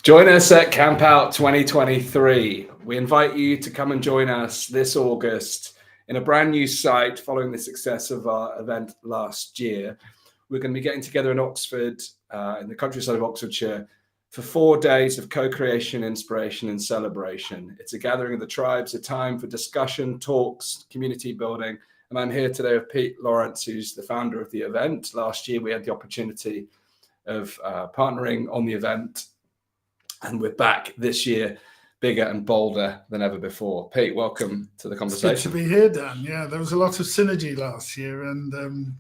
Join us at Campout 2023. We invite you to come and join us this August in a brand new site following the success of our event last year. We're going to be getting together in Oxford, in the countryside of Oxfordshire, for 4 days of co-creation, inspiration, and celebration. It's a gathering of the tribes, a time for discussion, talks, community building. And I'm here today with Pete Lawrence, who's the founder of the event. Last year, we had the opportunity of partnering on the event. And we're back this year, bigger and bolder than ever before. Pete, welcome to the conversation. It's good to be here, Dan. Yeah, there was a lot of synergy last year, and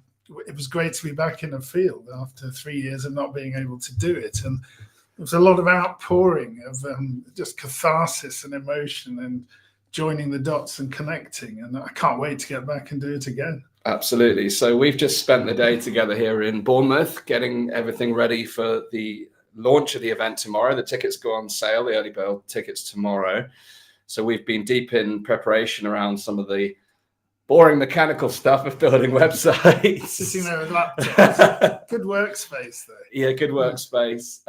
it was great to be back in the field after 3 years of not being able to do it. And there was a lot of outpouring of just catharsis and emotion and joining the dots and connecting. And I can't wait to get back and do it again. Absolutely. So we've just spent the day together here in Bournemouth, getting everything ready for the launch of the event tomorrow. The tickets go on sale, the early bird tickets tomorrow. So we've been deep in preparation around some of the boring mechanical stuff of building websites. Sitting there with laptops. Good workspace though. Yeah, good workspace.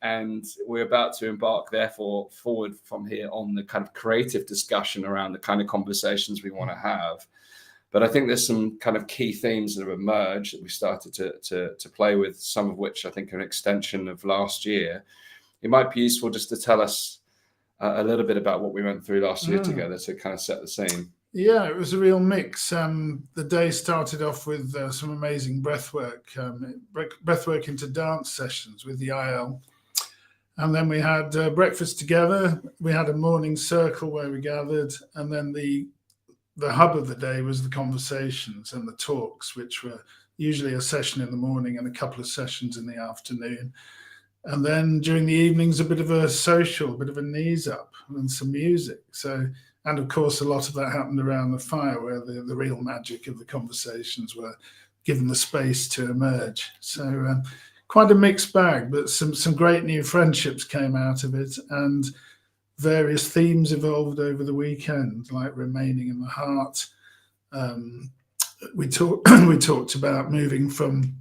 And we're about to embark therefore forward from here on the kind of creative discussion around the kind of conversations we want to have. But I think there's some kind of key themes that have emerged that we started to play with, some of which I think are an extension of last year. It might be useful just to tell us a little bit about what we went through last year together to kind of set the scene. Yeah, it was a real mix. The day started off with some amazing breathwork into dance sessions with the IL. And then we had breakfast together. We had a morning circle where we gathered, and then the hub of the day was the conversations and the talks, which were usually a session in the morning and a couple of sessions in the afternoon. And then during the evenings, a bit of a social, a bit of a knees up and some music. And of course, a lot of that happened around the fire where the real magic of the conversations were given the space to emerge. So quite a mixed bag, but some great new friendships came out of it. And various themes evolved over the weekend, like remaining in the heart. We talked about moving from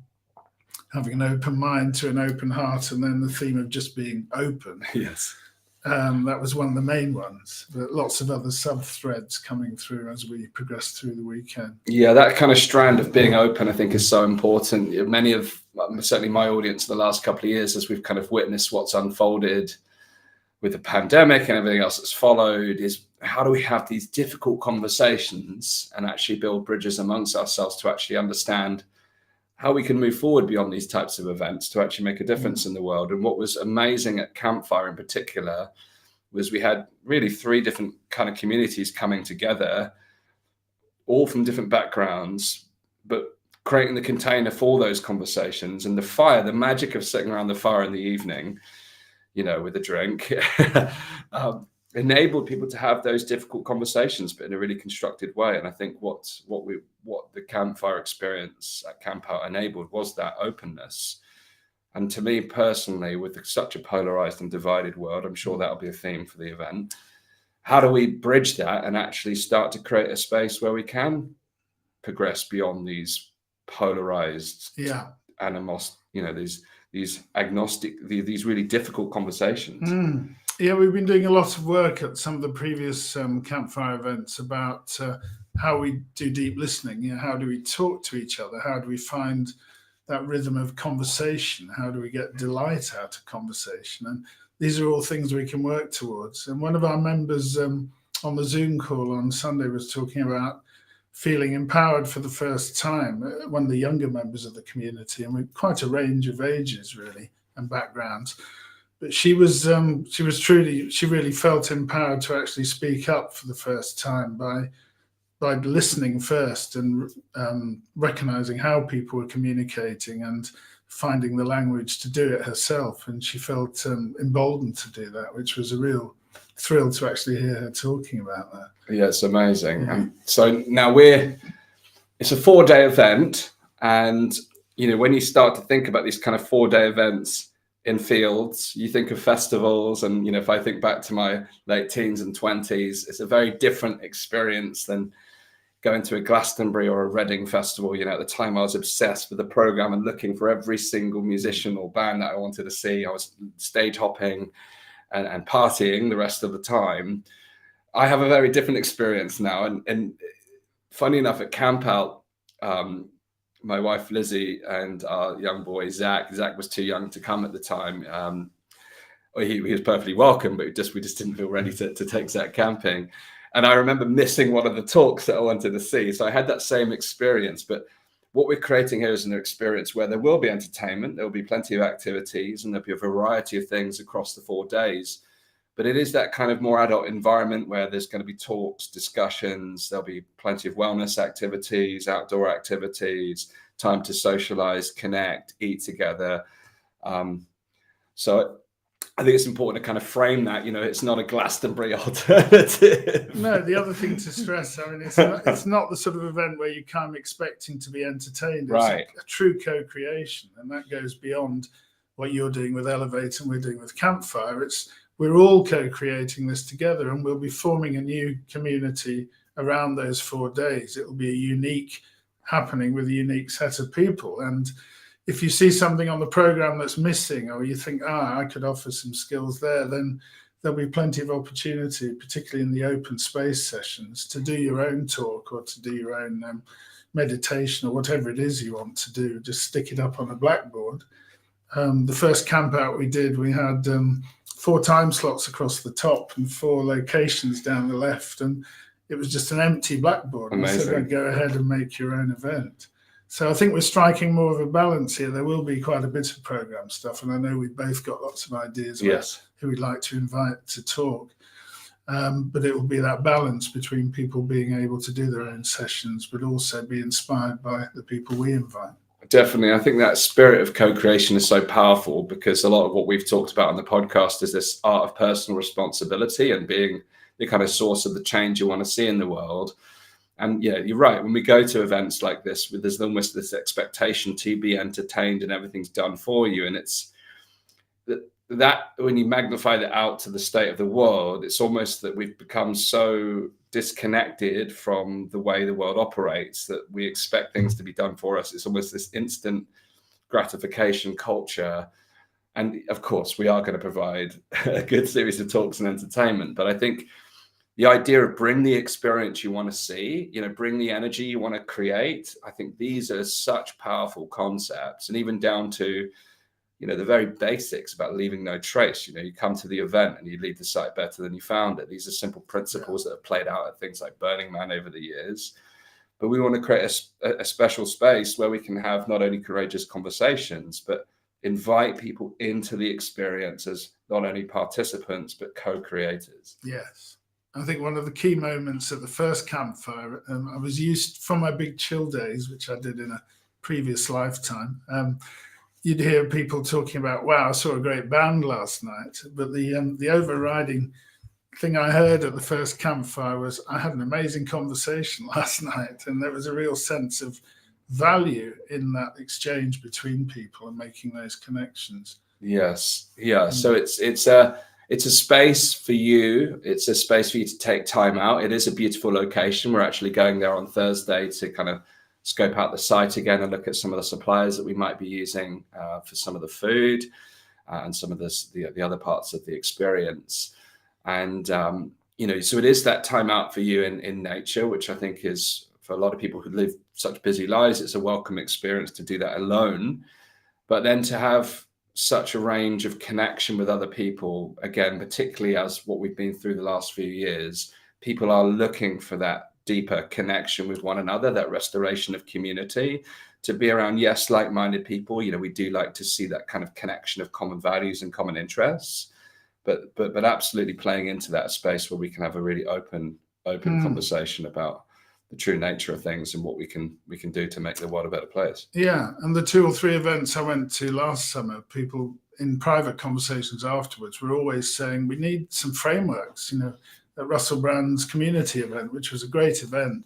having an open mind to an open heart, and then the theme of just being open. Yes. That was one of the main ones, but lots of other sub-threads coming through as we progressed through the weekend. Yeah, that kind of strand of being open, I think, is so important. Many of, certainly my audience in the last couple of years, as we've kind of witnessed what's unfolded with the pandemic and everything else that's followed, is how do we have these difficult conversations and actually build bridges amongst ourselves to actually understand how we can move forward beyond these types of events to actually make a difference in the world. And what was amazing at Campfire in particular was we had really 3 different kind of communities coming together, all from different backgrounds, but creating the container for those conversations. And the fire, the magic of sitting around the fire in the evening, you know, with a drink, enabled people to have those difficult conversations, but in a really constructed way. And I think what the Campfire experience at Campout enabled was that openness. And to me personally, with such a polarized and divided world, I'm sure that'll be a theme for the event. How do we bridge that and actually start to create a space where we can progress beyond these polarized animosity, you know, these agnostic, these really difficult conversations? Yeah, we've been doing a lot of work at some of the previous Campfire events about how we do deep listening. You know, how do we talk to each other? How do we find that rhythm of conversation? How do we get delight out of conversation? And these are all things we can work towards. And one of our members on the Zoom call on Sunday was talking about feeling empowered for the first time, one of the younger members of the community, and with quite a range of ages really and backgrounds. But she really felt empowered to actually speak up for the first time by listening first and recognizing how people were communicating and finding the language to do it herself. And she felt emboldened to do that, which was a real thrill to actually hear her talking about that. Yeah, it's amazing. Yeah. So now it's a 4-day event, and you know, when you start to think about these kind of 4-day events in fields, you think of festivals, and you know, if I think back to my late teens and 20s, it's a very different experience than going to a Glastonbury or a Reading festival. At the time I was obsessed with the program and looking for every single musician or band that I wanted to see. I was stage hopping and partying the rest of the time. I have a very different experience now. And funny enough, at Campout, my wife Lizzie and our young boy Zach was too young to come at the time. He was perfectly welcome, but we just didn't feel ready to take Zach camping. And I remember missing one of the talks that I wanted to see. So I had that same experience. But what we're creating here is an experience where there will be entertainment, there will be plenty of activities, and there'll be a variety of things across the 4 days. But it is that kind of more adult environment where there's going to be talks, discussions, there'll be plenty of wellness activities, outdoor activities, time to socialize, connect, eat together. So I think it's important to kind of frame that, it's not a Glastonbury alternative. No, the other thing to stress, I mean, it's not the sort of event where you come expecting to be entertained. It's Right. a true co-creation, and that goes beyond what you're doing with Elevate and we're doing with Campfire. We're all co-creating this together, and we'll be forming a new community around those 4 days. It will be a unique happening with a unique set of people. And if you see something on the program that's missing, or you think, I could offer some skills there, then there'll be plenty of opportunity, particularly in the open space sessions, to do your own talk or to do your own meditation or whatever it is you want to do. Just stick it up on a blackboard. The first camp out we did, we had 4 time slots across the top and 4 locations down the left, and it was just an empty blackboard. Amazing. So go ahead and make your own event. So I think we're striking more of a balance here. There will be quite a bit of program stuff, and I know we've both got lots of ideas about who we'd like to invite to talk. But it will be that balance between people being able to do their own sessions, but also be inspired by the people we invite. Definitely. I think that spirit of co-creation is so powerful, because a lot of what we've talked about on the podcast is this art of personal responsibility and being the kind of source of the change you want to see in the world. And yeah, you're right. When we go to events like this, there's almost this expectation to be entertained and everything's done for you. And it's that when you magnify that out to the state of the world, it's almost that we've become so disconnected from the way the world operates that we expect things to be done for us. It's almost this instant gratification culture. And of course, we are going to provide a good series of talks and entertainment. But I think the idea of bring the experience you want to see, bring the energy you want to create. I think these are such powerful concepts, and even down to, the very basics about leaving no trace. You come to the event and you leave the site better than you found it. These are simple principles that have played out at things like Burning Man over the years. But we want to create a special space where we can have not only courageous conversations, but invite people into the experience as not only participants, but co-creators. Yes. I think one of the key moments at the first campfire, I was used from my big chill days, which I did in a previous lifetime. You'd hear people talking about, wow, I saw a great band last night. But the overriding thing I heard at the first campfire was, I had an amazing conversation last night. And there was a real sense of value in that exchange between people and making those connections. Yes. Yeah. So it's a space for you. It's a space for you to take time out. It is a beautiful location. We're actually going there on Thursday to kind of scope out the site again and look at some of the suppliers that we might be using for some of the food and some of the other parts of the experience. And, so it is that time out for you in nature, which I think is, for a lot of people who live such busy lives, it's a welcome experience to do that alone. But then to have such a range of connection with other people, again, particularly as what we've been through the last few years, people are looking for that deeper connection with one another, that restoration of community, to be around, yes, like-minded people. We do like to see that kind of connection of common values and common interests, but absolutely playing into that space where we can have a really open conversation about the true nature of things and what we can do to make the world a better place. Yeah, and the 2 or 3 events I went to last summer, people in private conversations afterwards were always saying, we need some frameworks, at Russell Brand's community event, which was a great event.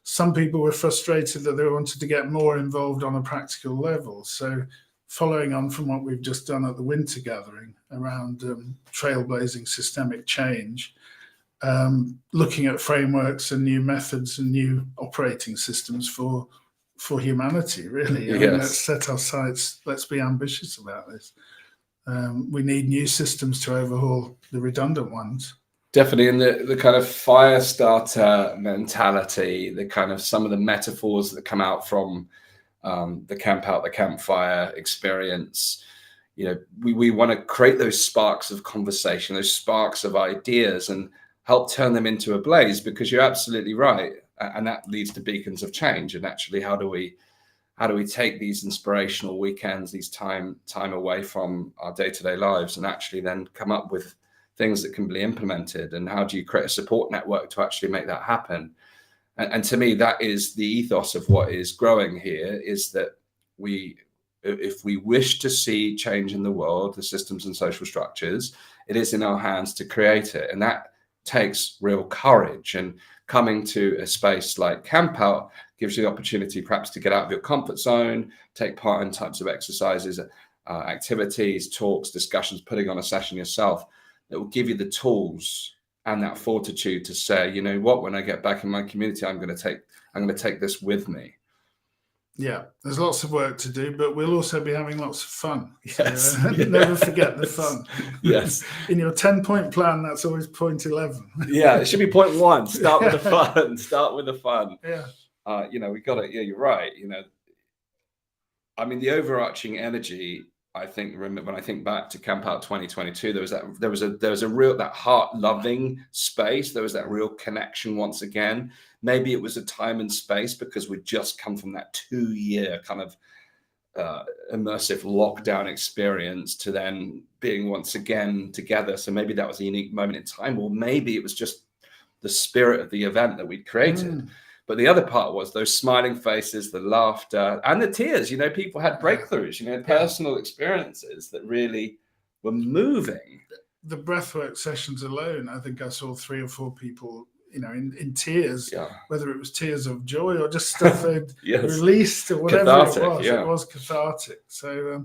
Some people were frustrated that they wanted to get more involved on a practical level. So following on from what we've just done at the winter gathering around trailblazing systemic change, looking at frameworks and new methods and new operating systems for humanity, really. I mean, let's set our sights, let's be ambitious about this. We need new systems to overhaul the redundant ones. Definitely, in the kind of fire starter mentality, the kind of some of the metaphors that come out from the Campout, the campfire experience, we want to create those sparks of conversation, those sparks of ideas, and help turn them into a blaze, because you're absolutely right. And that leads to beacons of change. And actually, how do we take these inspirational weekends, these time away from our day-to-day lives, and actually then come up with things that can be implemented? And how do you create a support network to actually make that happen? And to me, that is the ethos of what is growing here, is that if we wish to see change in the world, the systems and social structures, it is in our hands to create it. And that takes real courage. And coming to a space like Campout gives you the opportunity perhaps to get out of your comfort zone, take part in types of exercises, activities, talks, discussions, putting on a session yourself that will give you the tools and that fortitude to say, you know what, when I get back in my community, I'm going to take this with me. Yeah, there's lots of work to do, but we'll also be having lots of fun. Yes. So, never forget the fun. Yes. In your 10-point plan, that's always point 11. Yeah, it should be point 1. Start with the fun. Start with the fun. Yeah. We got it. Yeah, you're right. I mean, the overarching energy, I think, when I think back to Campout 2022, there was a real, that heart-loving space. There was that real connection once again. Maybe it was a time and space because we'd just come from that 2-year kind of immersive lockdown experience to then being once again together. So maybe that was a unique moment in time, or maybe it was just the spirit of the event that we'd created. But the other part was those smiling faces, the laughter, and the tears. People had breakthroughs, personal experiences that really were moving. The breathwork sessions alone, I think I saw 3 or 4 people, in tears, whether it was tears of joy or just stuff they'd released or whatever cathartic, it was. Yeah. It was cathartic. So,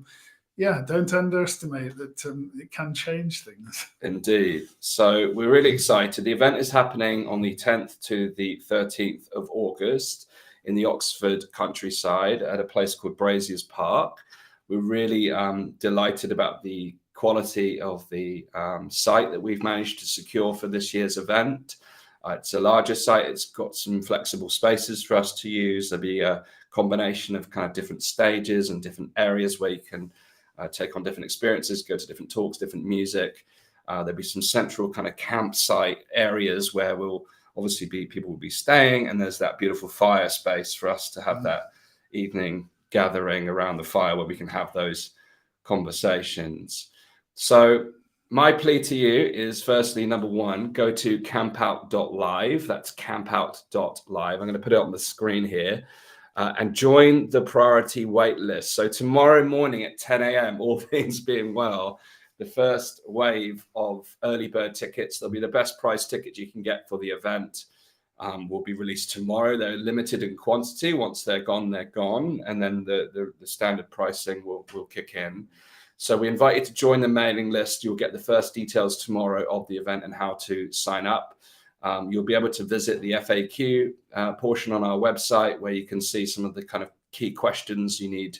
don't underestimate that it can change things. Indeed. So we're really excited. The event is happening on the 10th to the 13th of August in the Oxford countryside at a place called Braziers Park. We're really delighted about the quality of the site that we've managed to secure for this year's event. It's a larger site. It's got some flexible spaces for us to use. There'll be a combination of kind of different stages and different areas where you can take on different experiences, go to different talks, different music. There'll be some central kind of campsite areas where people will be staying, and there's that beautiful fire space for us to have that evening gathering around the fire where we can have those conversations. So my plea to you is, firstly, number 1, go to campout.live. That's campout.live. I'm going to put it on the screen here. And join the priority wait list. So tomorrow morning at 10 a.m., all things being well, the first wave of early bird tickets, they'll be the best price tickets you can get for the event, will be released tomorrow. They're limited in quantity. Once they're gone, they're gone. And then the standard pricing will kick in. So we invite you to join the mailing list. You'll get the first details tomorrow of the event and how to sign up. You'll be able to visit the FAQ portion on our website, where you can see some of the kind of key questions you need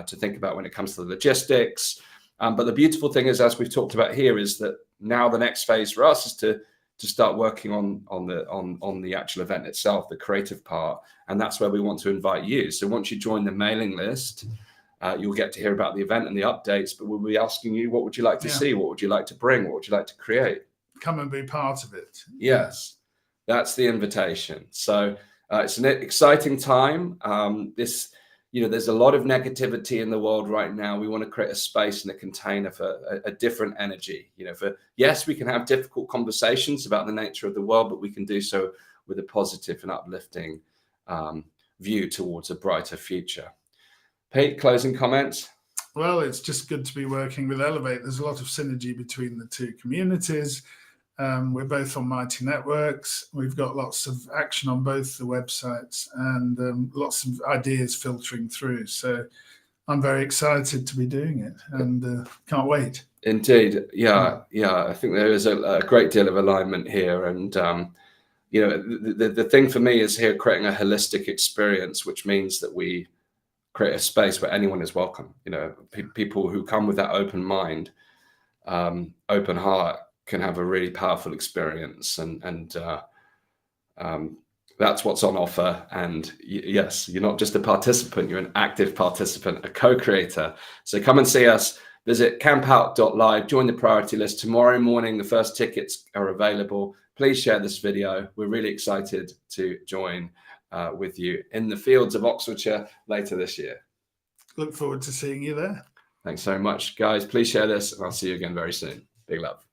to think about when it comes to the logistics. But the beautiful thing is, as we've talked about here, is that now the next phase for us is to start working on the actual event itself, the creative part, and that's where we want to invite you. So once you join the mailing list, you'll get to hear about the event and the updates. But we'll be asking you, what would you like to see? What would you like to bring? What would you like to create? Come and be part of it. Yes, that's the invitation. So it's an exciting time. There's a lot of negativity in the world right now. We want to create a space and a container for a different energy. Yes, we can have difficult conversations about the nature of the world, but we can do so with a positive and uplifting view towards a brighter future. Pete, closing comments? Well, it's just good to be working with Elevate. There's a lot of synergy between the two communities. We're both on Mighty Networks. We've got lots of action on both the websites and lots of ideas filtering through. So I'm very excited to be doing it, and can't wait. Indeed, yeah. I think there is a great deal of alignment here, and the thing for me is here creating a holistic experience, which means that we create a space where anyone is welcome. People who come with that open mind, open heart, can have a really powerful experience, and that's what's on offer. And yes, you're not just a participant, you're an active participant, a co-creator. So come and see us. Visit campout.live, join the priority list. Tomorrow morning, the first tickets are available. Please share this video. We're really excited to join with you in the fields of Oxfordshire later this year. Look forward to seeing you there. Thanks so much, guys. Please share this, and I'll see you again very soon. Big love.